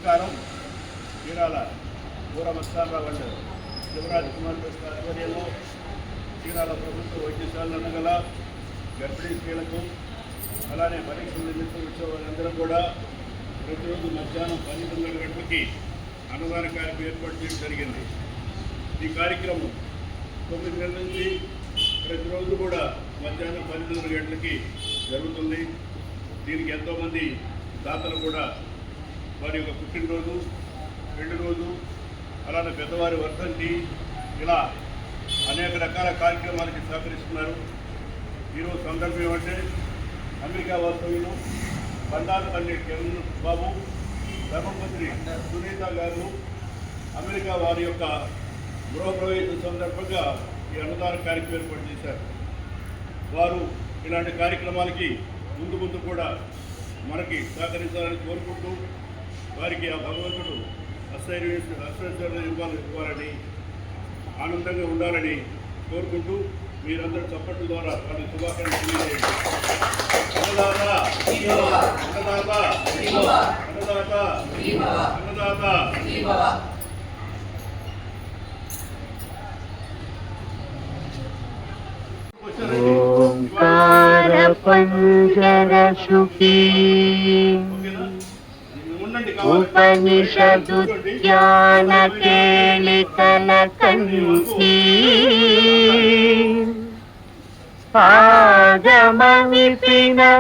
నమస్కారం. చీరాల పూరమస్తానరావు వాళ్ళు శివరాజ్ కుమార్ ట్రస్ట్ ఆధ్వర్యంలో చీరాల ప్రభుత్వ వైద్యశాలలో గల గర్భిణీ స్త్రీలకు అలానే పరీక్షలు నిమిత్తం వచ్చే వాళ్ళందరూ కూడా ప్రతిరోజు మధ్యాహ్నం 12 గంటలకి అన్నదాన కార్యక్రమం ఏర్పాటు చేయడం జరిగింది. ఈ కార్యక్రమం 9 నెలల నుంచి ప్రతిరోజు కూడా మధ్యాహ్నం 12 గంటలకి జరుగుతుంది. దీనికి ఎంతోమంది దాతలు కూడా వారి యొక్క పుట్టినరోజు, పెళ్లి రోజు, అలానే పెద్దవారి వర్ధంతి, ఇలా అనేక రకాల కార్యక్రమాలకి సహకరిస్తున్నారు. ఈరోజు సందర్భం ఏమంటే అమెరికా వాస్తవ్యులు బండారుపల్లి కిరణ్ బాబు, ధర్మపత్రి సునీత గారు అమెరికా వారి యొక్క గృహప్రవేశం సందర్భంగా ఈ అన్నదాన కార్యక్రమం ఏర్పాటు చేశారు. వారు ఇలాంటి కార్యక్రమాలకి ముందు కూడా మనకి సహకరించాలని కోరుకుంటూ వారికి ఆ భగవంతుడు అశ్చర్యం ఇవ్వాలని ఆనందంగా ఉండాలని కోరుకుంటూ మీరందరూ చప్పట్ల ద్వారా వాళ్ళ శుభాకాంక్షలు తెలియజేయండి. ఓంకార పంజరశుకి ఉపనిషదు జ్ఞాన కేళికల కంఠీ ఆగమని పినమయూరీ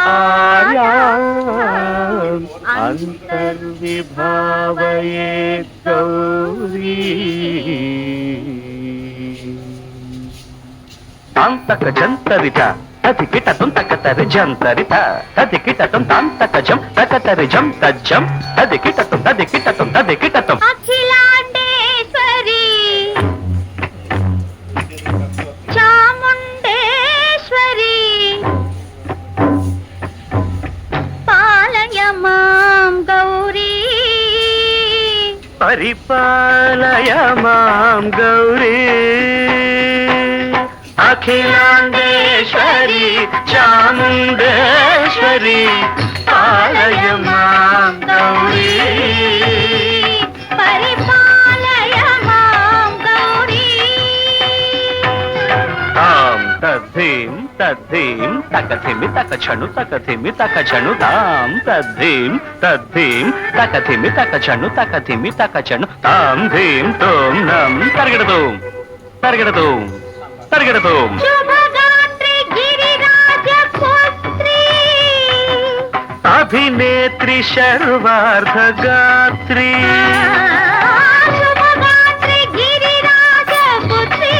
ఆర్యాం అంతర్విభావయే గౌరీ తాంతక జంతరిత తదికిటతం తకతరి జంతరిత తదికిటతం తాంతకజం తకతరి జం తజ్జం తదికిటతం తదికిటతం అఖిలాండేశ్వరి చాముండేశ్వరి పాలయ మాం గౌరీ పరిపాలయ మాం గౌరీ అఖిలాండేశ్వరి చాముండేశ్వరి పాలయ మాం గౌరీ పరిపాలయ మాం గౌరీ తాం తద్ధీం తద్ధీం తకథిమి తకచను తకథిమి తకచను తాం తద్ధీం తద్ధీం తకథిమి తకచను తకథిమి తకచను తాం ధీం తోం నం తరగడదోం తరగడదోం తరగడదోం శుభగాత్రి గిరిరాజ పుత్రి అభినేత్రి శర్వార్ధగాత్రి శుభగాత్రి గిరిరాజ పుత్రి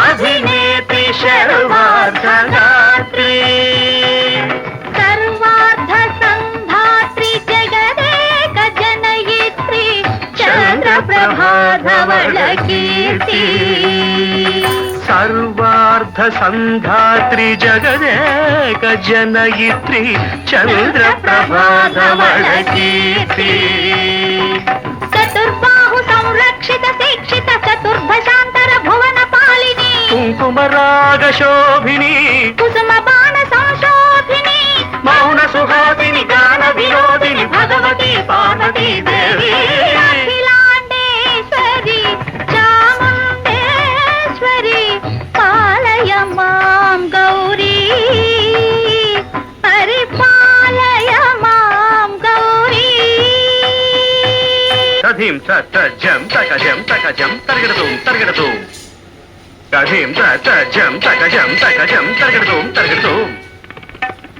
అభినేత్రి శర్వార్ధగాత్రి సర్వార్థ సంధాత్రి జగదేక జనయిత్రి చంద్రప్రభాధవళ కీర్తి సర్వార్థ సంధాత్రి జగదేక జనయిత్రి చంద్రప్రభాధవళ కీర్తి చతుర్బాహు సంరక్షిత శిక్షిత చతుర్భశాంతర భువన పాలిని కుంకుమరాగ శోభిని కుసుమ బాణ సంశోభిని మౌన సుహాసిని గాన వినోదిని భగవతి పార్వతీ దేవి అఖిలాండేశ్వరి చాముండేశ్వరి పాలయ మాం గౌరీ పరిపాలయ మాం గౌరీ కథీం తజం తకజం తకజం తరగడదోం తరగడదోం కథీం తజం తకజం తకజం తరగడదోం తరగడదోం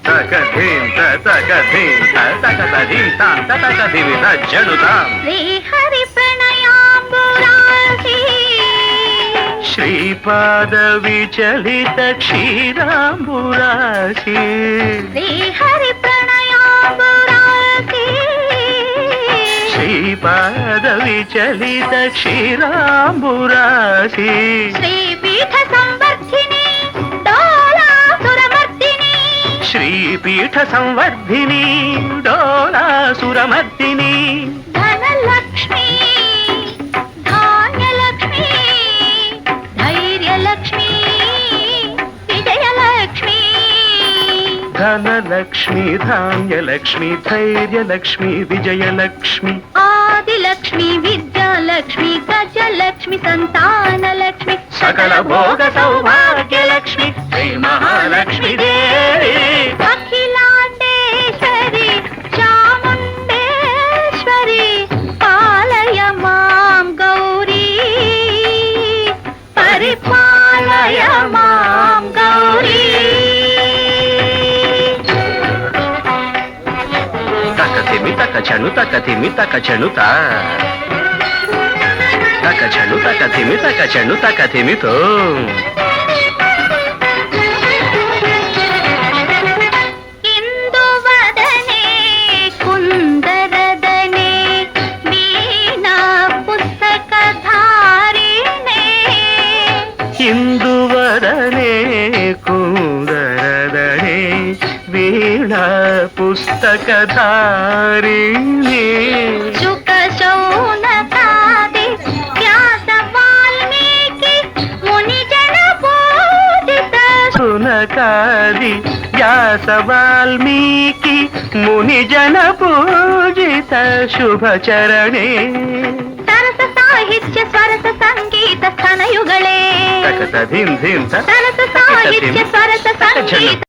తకధీం తకధీం తకధీం తాం తకధీం తజ్జనుతాం శ్రీహరి ప్రణయాంబురాసి శ్రీపాద విచలిత క్షీరాంబురాశి శ్రీహరి ప్రణయాంబురాసి శ్రీపాద విచలిత క్షీరాంబురాశి శ్రీపీఠ సంవర్ధిని డోలాసురమర్దిని శ్రీపీఠ సంవర్ధిని డోలాసురమర్దిని ధనలక్ష్మి ధాన్యలక్ష్మి ధైర్యలక్ష్మి విజయలక్ష్మి ధనలక్ష్మి ధాన్యలక్ష్మి ధైర్యలక్ష్మి విజయలక్ష్మి ఆదిలక్ష్మి విద్యాలక్ష్మి గజలక్ష్మి సంతానలక్ష్మి సకల భోగ సౌభాగ్యలక్ష్మి శ్రీ మహాలక్ష్మి దేవి అఖిలాండేశ్వరి చాముండేశ్వరి పాలయ మాం గౌరీ పరిపాలయ మాం గౌరీ తక తిమి తక చను తక తిమి తక చనుత తక చను తక తిమి తక చను తక తిమితో ఇందువదనే కుందరదనే వీణా పుస్తకధారిణే ఇందువరనే కుందరదనే వీణా పుస్తకధారిణి శుక శౌనకాది వ్యాస వాల్మీకి మునిజన పూజిత సునకాది వ్యాస వాల్మీకి మునిజన పూజిత శుభచరణే సరస సాహిత్య స్వరస సంగీత స్థనయుಗಳೇ తక ధిం ధిం త సరస సాహిత్య స్వరస సంగీత